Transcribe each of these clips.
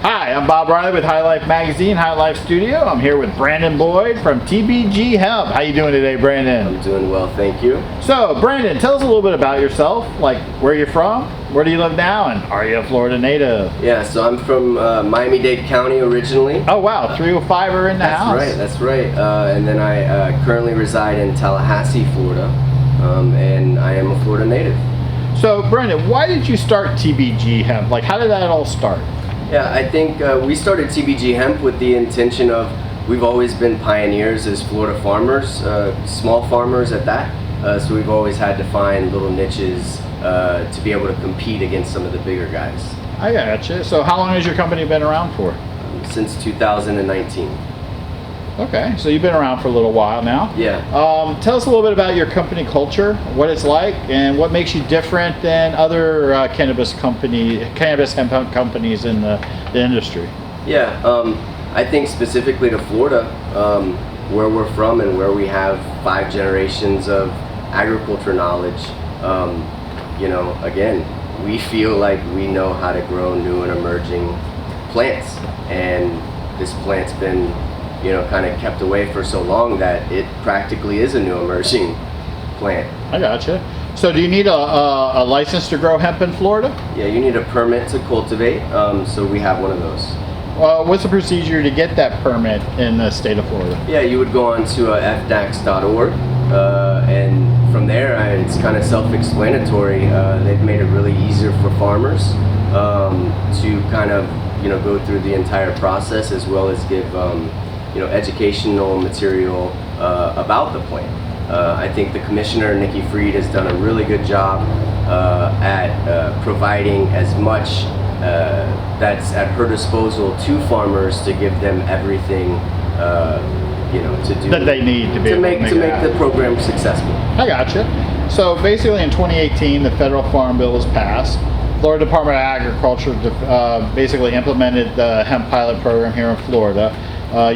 Hi, I'm Bob Riley with High Life Magazine, High Life Studio. I'm here with Brandon Boyd from TBG Hemp. How you doing today, Brandon? I'm doing well, thank you. So, Brandon, tell us a little bit about yourself, like where you're from, where do you live now, and are you a Florida native? Yeah, so I'm from Miami-Dade County originally. Oh wow, 305 are in the house. That's right. And then I currently reside in Tallahassee, Florida, and I am a Florida native. So, Brandon, why did you start TBG Hemp? Like, how did that all start? Yeah, I think we started TBG Hemp with the intention of, we've always been pioneers as Florida farmers, small farmers at that. So we've always had to find little niches to be able to compete against some of the bigger guys. I gotcha. So how long has your company been around for? Since 2019. Okay, so you've been around for a little while now. Yeah. Tell us a little bit about your company culture, what it's like, and what makes you different than other cannabis hemp companies in the industry. Yeah, I think specifically to Florida, where we're from and where we have 5 generations of agriculture knowledge, you know, again, we feel like we know how to grow new and emerging plants, and this plant's been, you know, kind of kept away for so long that it practically is a new emerging plant. I gotcha. So do you need a license to grow hemp in Florida? Yeah, you need a permit to cultivate, so we have one of those. What's the procedure to get that permit in the state of Florida? Yeah, you would go on to fdax.org, and from there it's kind of self-explanatory. They've made it really easier for farmers to kind of, you know, go through the entire process, as well as give you know, educational material about the plant. I think the commissioner, Nikki Freed, has done a really good job at providing as much that's at her disposal to farmers to give them everything, you know, to do that they need to make the program successful. I gotcha. So basically, in 2018, the federal farm bill was passed. Florida Department of Agriculture basically implemented the hemp pilot program here in Florida.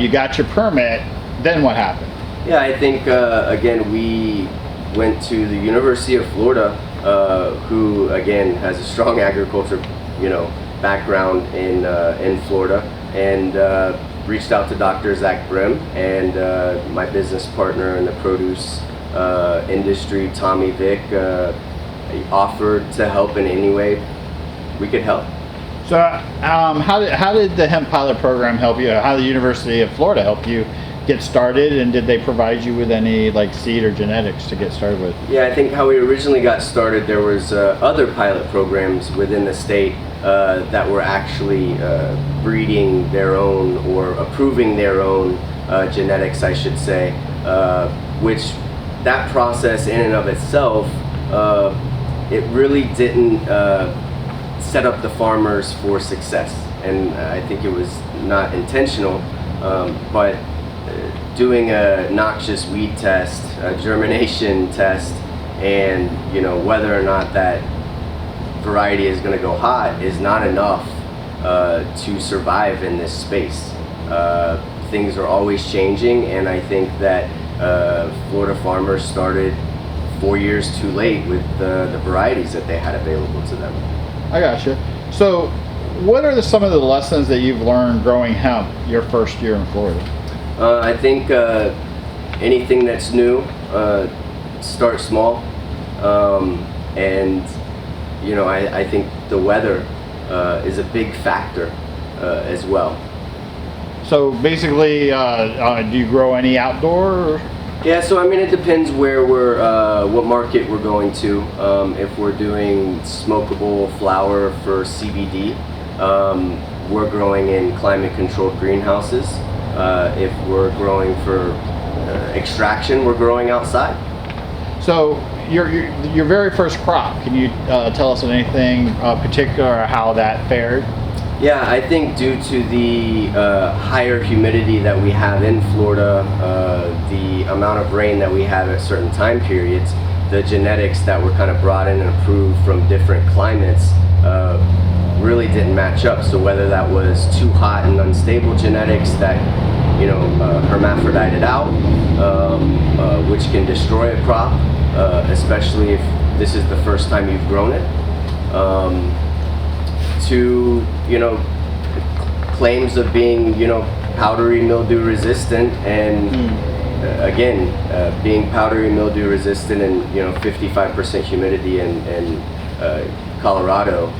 You got your permit, then what happened? Yeah, I think again, we went to the University of Florida, who again has a strong agriculture, you know, background in Florida, and reached out to Dr. Zach Brim and my business partner in the produce industry, Tommy Vick, offered to help in any way we could help. So how did the hemp pilot program help you? How did the University of Florida help you get started, and did they provide you with any like seed or genetics to get started with? Yeah, I think how we originally got started, there was other pilot programs within the state that were actually breeding their own, or approving their own genetics, I should say, which that process in and of itself, it really didn't set up the farmers for success, and I think it was not intentional, but doing a noxious weed test, a germination test, and, you know, whether or not that variety is going to go hot is not enough to survive in this space. Things are always changing, and I think that Florida farmers started 4 years too late with the varieties that they had available to them. I gotcha. So what are some of the lessons that you've learned growing hemp your first year in Florida? I think anything that's new, start small, and, you know, I think the weather is a big factor as well. So basically, do you grow any outdoor? Yeah, so I mean, it depends where what market we're going to. If we're doing smokable flower for CBD, we're growing in climate-controlled greenhouses. If we're growing for extraction, we're growing outside. So your very first crop, can you tell us anything particular how that fared? Yeah, I think due to the higher humidity that we have in Florida, the amount of rain that we have at certain time periods, the genetics that were kind of brought in and approved from different climates really didn't match up. So whether that was too hot and unstable genetics that, you know, hermaphrodited out, which can destroy a crop, especially if this is the first time you've grown it, to, you know, claims of being, powdery mildew resistant, and again, being powdery mildew resistant and 55% humidity in Colorado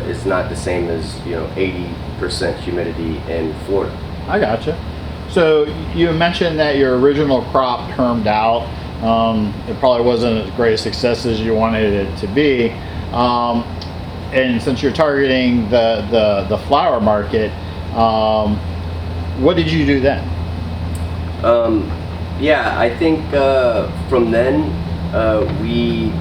is not the same as 80% humidity in Florida. I gotcha. So you mentioned that your original crop termed out. It probably wasn't as great a success as you wanted it to be. And since you're targeting the flower market, what did you do then? Yeah, I think from then we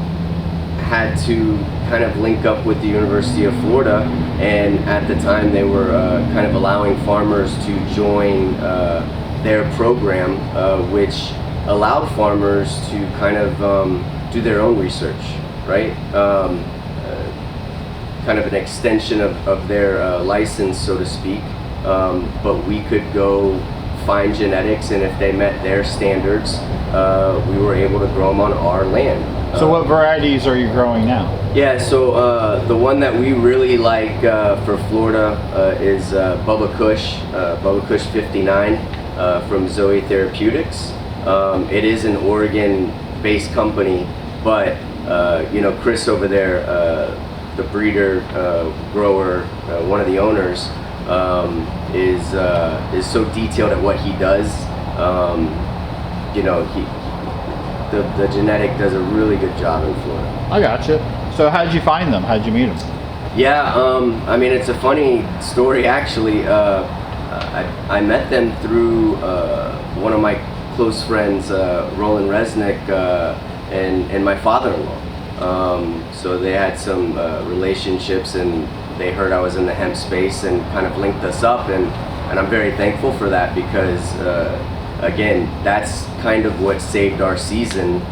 had to kind of link up with the University of Florida, and at the time they were kind of allowing farmers to join their program, which allowed farmers to kind of do their own research, right? Kind of an extension of their license, so to speak, but we could go find genetics, and if they met their standards, we were able to grow them on our land. So what varieties are you growing now? Yeah, so the one that we really like for Florida is Bubba Kush 59 from Zoe Therapeutics. It is an Oregon-based company, but Chris over there, the breeder, grower, one of the owners, is so detailed at what he does. The genetic does a really good job in Florida. I gotcha. So how did you find them? How did you meet them? Yeah, I mean, it's a funny story actually. I met them through one of my close friends, Roland Resnick, and my father-in-law. So they had some relationships, and they heard I was in the hemp space and kind of linked us up, and I'm very thankful for that, because again, that's kind of what saved our season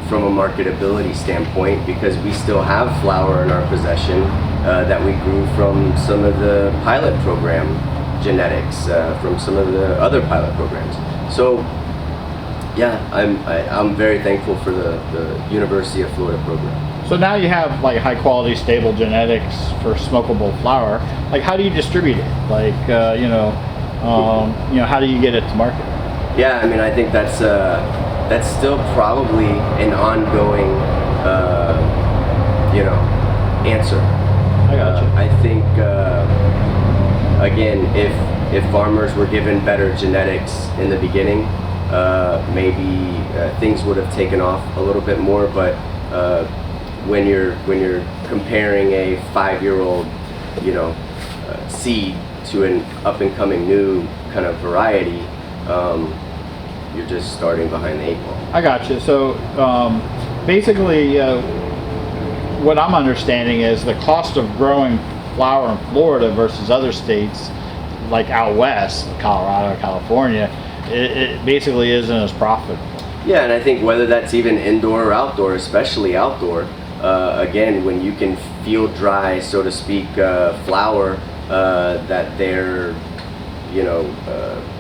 from a marketability standpoint, because we still have flower in our possession that we grew from some of the pilot program genetics, from some of the other pilot programs. So yeah, I'm very thankful for the University of Florida program. So now you have like high quality, stable genetics for smokable flower. Like, how do you distribute it? Like, how do you get it to market? Yeah, I mean, I think that's still probably an ongoing, answer. I gotcha. I think again, if farmers were given better genetics in the beginning, maybe things would have taken off a little bit more. But when you're comparing a 5-year-old, seed to an up-and-coming new kind of variety, you're just starting behind the 8 ball. I gotcha. So basically, what I'm understanding is the cost of growing flower in Florida versus other states like out west, Colorado, California, it basically isn't as profitable. Yeah, and I think whether that's even indoor or outdoor, especially outdoor, again, when you can field dry, so to speak, flower that they're,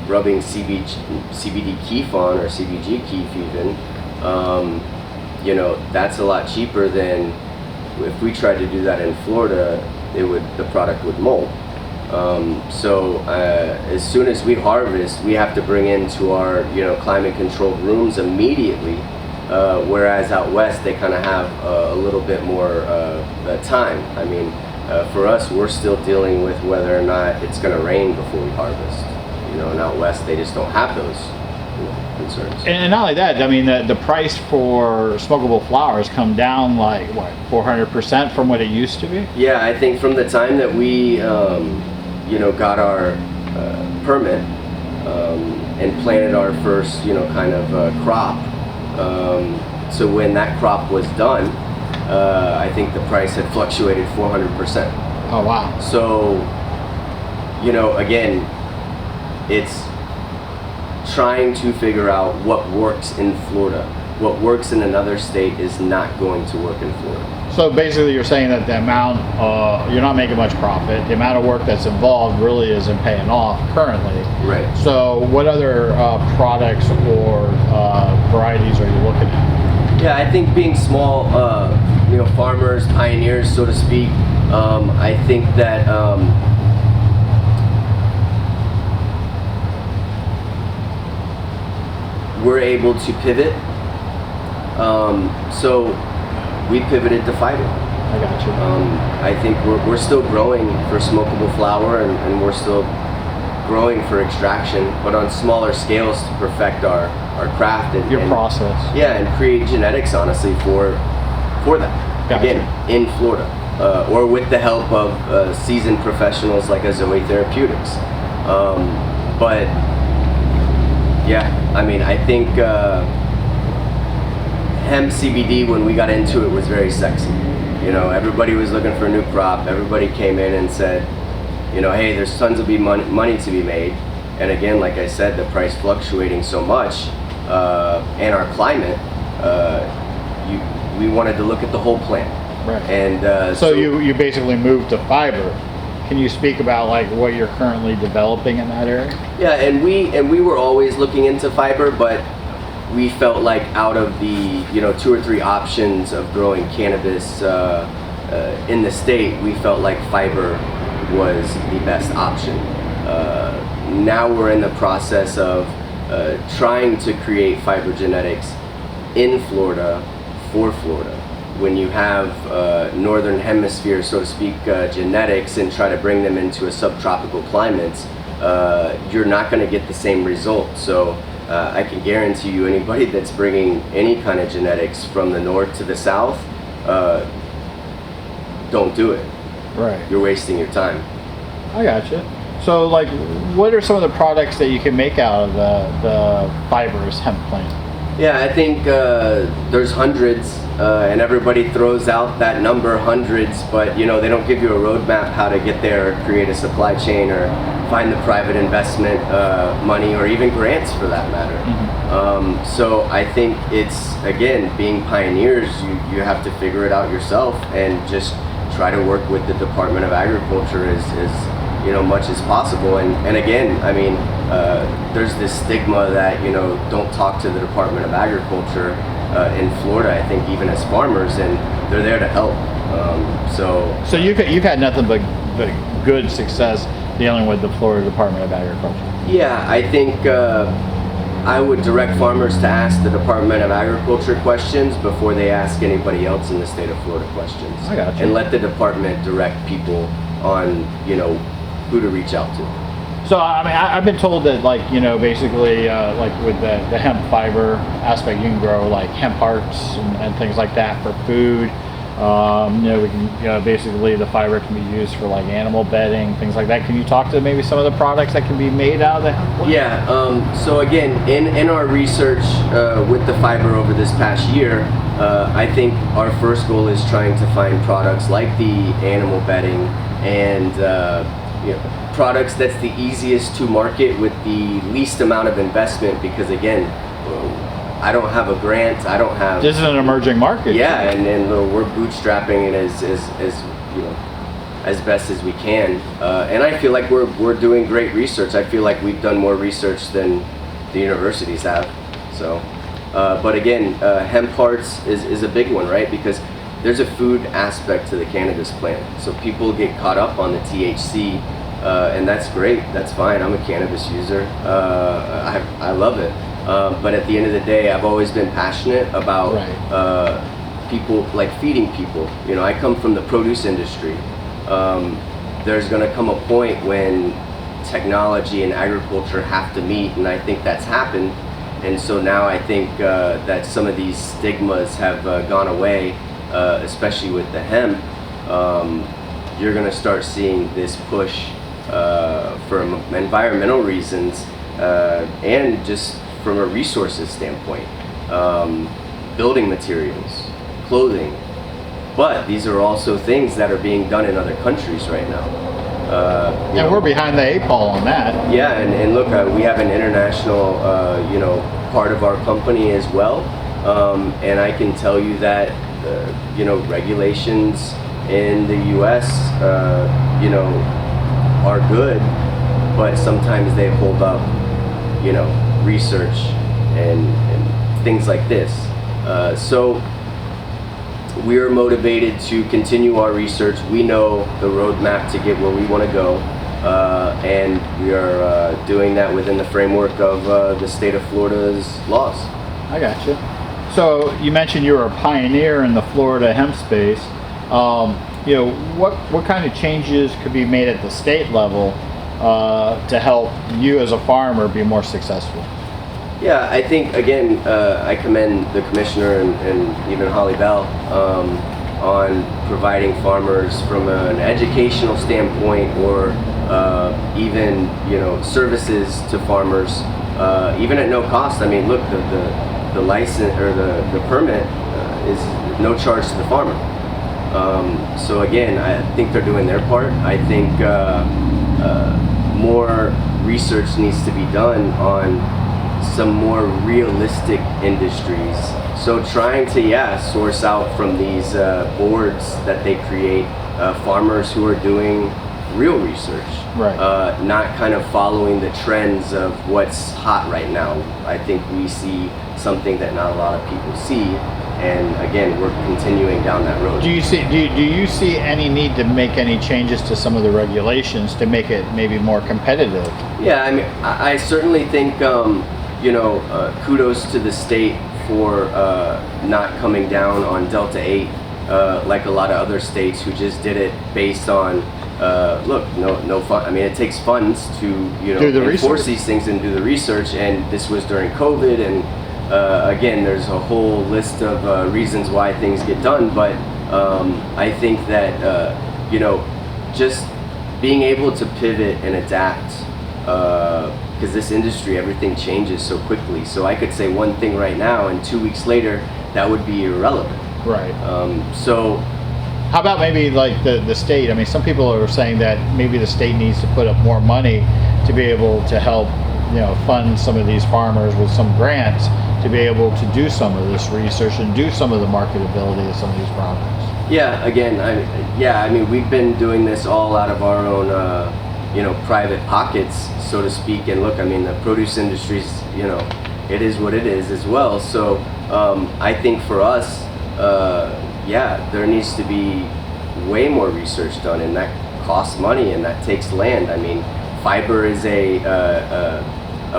rubbing CBD keef on, or CBG keef even, that's a lot cheaper than if we tried to do that in Florida. The product would mold. So as soon as we harvest, we have to bring into our climate controlled rooms immediately, whereas out west they kind of have a little bit more time. I mean, for us, we're still dealing with whether or not it's going to rain before we harvest. And out west they just don't have those concerns. And not only that, I mean, the price for smokable flowers come down like what, 400% from what it used to be? Yeah, I think from the time that we got our permit and planted our first kind of crop, so when that crop was done, I think the price had fluctuated 400%. Oh wow. So again, it's trying to figure out what works in Florida. What works in another state is not going to work in Florida. So basically you're saying that the amount, you're not making much profit, the amount of work that's involved really isn't paying off currently. Right. So what other products or varieties are you looking at? Yeah, I think being small, farmers, pioneers, so to speak, I think that we're able to pivot. So we pivoted to fiber. I got you. I think we're still growing for smokable flower, and we're still growing for extraction, but on smaller scales to perfect our craft and Your process. Yeah, and create genetics, honestly, for that. Gotcha. Again, in Florida, or with the help of seasoned professionals like a Zoe Therapeutics. But yeah, I mean, I think hemp CBD, when we got into it, was very sexy. You know, everybody was looking for a new crop. Everybody came in and said, you know, hey, there's tons of money to be made. And again, like I said, the price fluctuating so much, and our climate, we wanted to look at the whole plant. Right. And so you basically moved to fiber. Can you speak about like what you're currently developing in that area? Yeah, and we were always looking into fiber, but we felt like out of the 2 or 3 options of growing cannabis in the state, we felt like fiber was the best option. Now we're in the process of trying to create fiber genetics in Florida for Florida. When you have northern hemisphere, so to speak, genetics and try to bring them into a subtropical climate, you're not going to get the same result. So I can guarantee you, anybody that's bringing any kind of genetics from the north to the south, don't do it. Right. You're wasting your time. I gotcha. So, like, what are some of the products that you can make out of the fibrous hemp plant? Yeah, I think there's hundreds, and everybody throws out that number, hundreds, but they don't give you a roadmap how to get there, or create a supply chain, or find the private investment money, or even grants for that matter. Mm-hmm. So I think it's, again, being pioneers, you have to figure it out yourself and just try to work with the Department of Agriculture as much as possible. And again, I mean, there's this stigma that don't talk to the Department of Agriculture in Florida. I think even as farmers, and they're there to help. So you've had nothing but good success dealing with the Florida Department of Agriculture. Yeah, I think I would direct farmers to ask the Department of Agriculture questions before they ask anybody else in the state of Florida questions. I got you. And let the department direct people on who to reach out to. So I mean, I've been told that basically like with the hemp fiber aspect, you can grow like hemp hearts and things like that for food. We can basically the fiber can be used for like animal bedding, things like that. Can you talk to maybe some of the products that can be made out of the hemp plant? Yeah. So again, in our research with the fiber over this past year, I think our first goal is trying to find products like the animal bedding and products that's the easiest to market with the least amount of investment, because again, I don't have a grant, I don't have... This is an emerging market. Yeah, and we're bootstrapping it as best as we can. And I feel like we're doing great research. I feel like we've done more research than the universities have. So, but again, hemp hearts is a big one, right? Because there's a food aspect to the cannabis plant. So people get caught up on the THC, and that's great, that's fine. I'm a cannabis user. I love it. But at the end of the day, I've always been passionate about people, like feeding people. I come from the produce industry. There's going to come a point when technology and agriculture have to meet, and I think that's happened. And so now I think that some of these stigmas have gone away, especially with the hemp. You're going to start seeing this push for environmental reasons and just from a resources standpoint, building materials, clothing, but these are also things that are being done in other countries right now. And we're behind the 8 ball on that. Yeah, and look, we have an international, part of our company as well, and I can tell you that, regulations in the U.S., are good, but sometimes they hold up, research and things like this. So we are motivated to continue our research. We know the roadmap to get where we want to go. and we are doing that within the framework of the state of Florida's laws. I got you. So you mentioned you were a pioneer in the Florida hemp space. What kind of changes could be made at the state level to help you as a farmer be more successful? Yeah, I think, again, I commend the commissioner and even Holly Bell on providing farmers from an educational standpoint, or even services to farmers, even at no cost. I mean, look, the license or the permit is no charge to the farmer. So again, I think they're doing their part. I think more research needs to be done on some more realistic industries. So trying to, source out from these boards that they create, farmers who are doing real research. Right. Not kind of following the trends of what's hot right now. I think we see something that not a lot of people see, and again, we're continuing down that road. Do you see any need to make any changes to some of the regulations to make it maybe more competitive? Yeah, I mean, I certainly think kudos to the state for not coming down on Delta 8 like a lot of other states who just did it based on no fun. I mean, it takes funds to enforce these things and do the research, and this was during COVID, and again, there's a whole list of reasons why things get done, but I think that just being able to pivot and adapt, because this industry, everything changes so quickly. So I could say one thing right now, and 2 weeks later, that would be irrelevant. Right. So how about maybe like the state? I mean, some people are saying that maybe the state needs to put up more money to be able to help, fund some of these farmers with some grants to be able to do some of this research and do some of the marketability of some of these products. Yeah, again, I mean, we've been doing this all out of our own, private pockets, so to speak. And look, I mean, the produce industry's, it is what it is as well. So I think for us, there needs to be way more research done, and that costs money and that takes land. I mean, fiber is a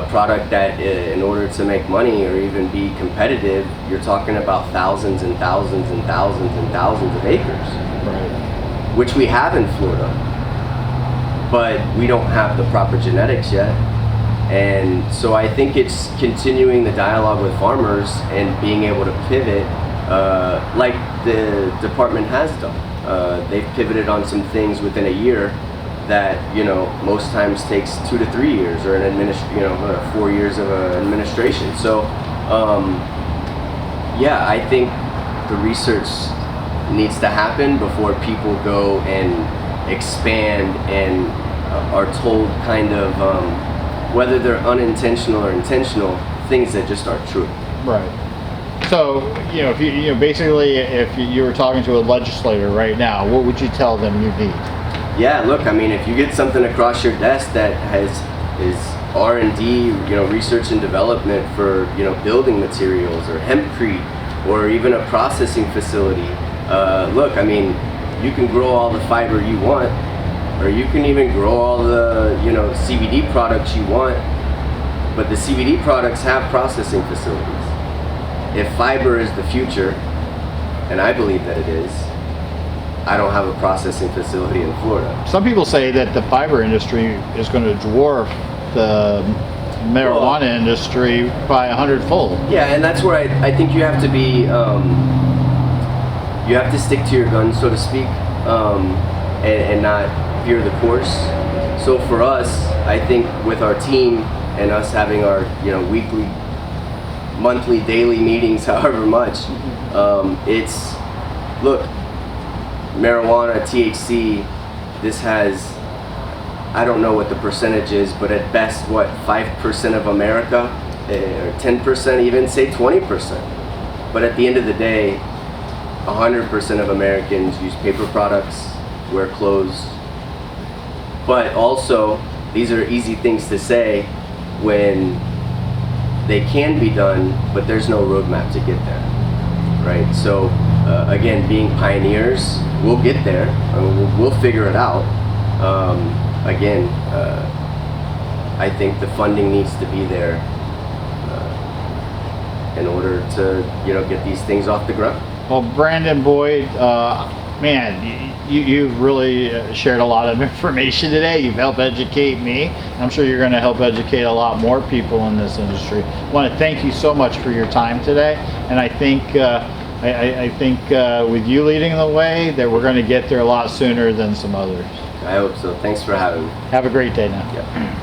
product that, in order to make money or even be competitive, you're talking about thousands and thousands and thousands and thousands of acres, Right. which we have in Florida, but we don't have the proper genetics yet. And so I think it's continuing the dialogue with farmers and being able to pivot, like the department has done. They've pivoted on some things within a year that most times takes 2 to 3 years, or 4 years of administration. So I think the research needs to happen before people go and expand and are told kind of whether they're unintentional or intentional things that just aren't true. Right. So, if if you were talking to a legislator right now, what would you tell them you need? Yeah, look, I mean, if you get something across your desk that is R&D, research and development for, building materials or hempcrete, or even a processing facility, look, I mean, you can grow all the fiber you want, or you can even grow all the, CBD products you want, but the CBD products have processing facilities. If fiber is the future, and I believe that it is, I don't have a processing facility in Florida. Some people say that the fiber industry is going to dwarf the marijuana industry by 100-fold. Yeah, and that's where I think you have to be, you have to stick to your guns, so to speak, and not veer the course. So for us, I think with our team and us having our weekly, monthly, daily meetings, however much, it's, look, marijuana, THC, this has, I don't know what the percentage is, but at best, 5% of America, or 10%, even say 20%. But at the end of the day, 100% of Americans use paper products, wear clothes. But also, these are easy things to say when they can be done, but there's no roadmap to get there, right? So again, being pioneers, we'll get there, we'll figure it out. again, I think the funding needs to be there in order to, get these things off the ground. Well, Brandon Boyd, man, you've really shared a lot of information today. You've helped educate me. I'm sure you're going to help educate a lot more people in this industry. I want to thank you so much for your time today, and I think I think with you leading the way that we're going to get there a lot sooner than some others. I hope so. Thanks for having me. Have a great day now. Yep.